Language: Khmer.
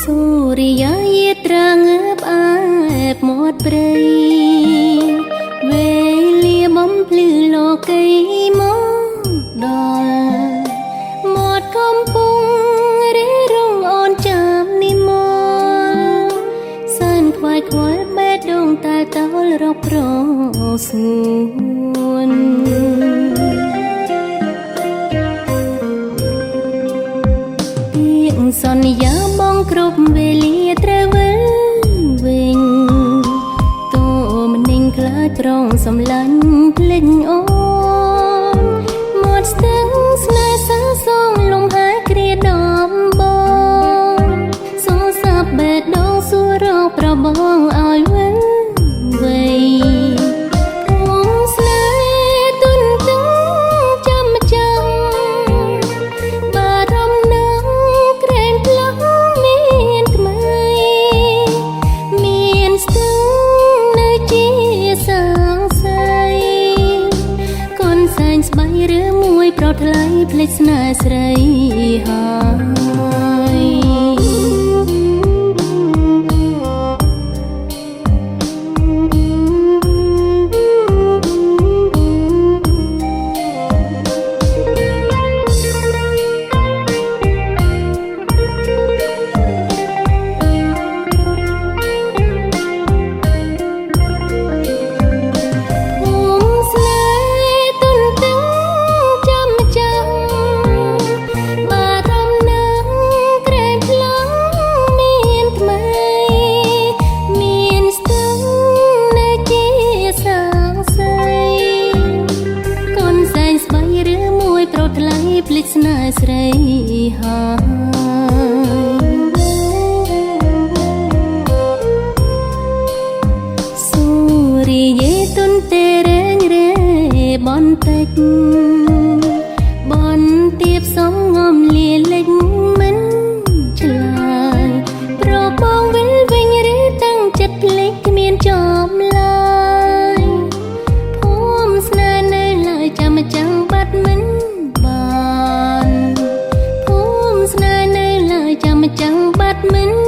សូរិយាយាត្រាងើបអែបមាត់ព្រៃវេលាបំភ្លឺលោកីមកដល់មាត់កំពុងរីរងអូនចាំនិមន្តសែនខ្វាយខ្វល់បេះដូងតែតោលរកប្រសួនសន្យាបងគ្រប់វេលាត្រូវវិលវិញតូមិននឹងខ្លាចត្រង់សំឡាញ់ភ្លេចអូនមាត់ស្ទឹងស្នេហ៍សាសងលំហែគ្រាដំបងសងសាប់បេះដូងសួររកប្របងឲ្យវិលវៃប្រថ្លៃភ្លេចស្នេហ៍ស្រីហើយភ្លេចស្នេហ៍ស្រីហើយសូរិយាទុនទេរែងរែបន្តិចបន្ទាបសំងំលាលិចមិនឆ្លើយប្របងវិលវិញឬតាំងចិត្តភ្លេចគ្មានចំឡើយភូមិស្នេហ៍នៅឡើយចាំចាំបាត់មិនចាំបាត់មិន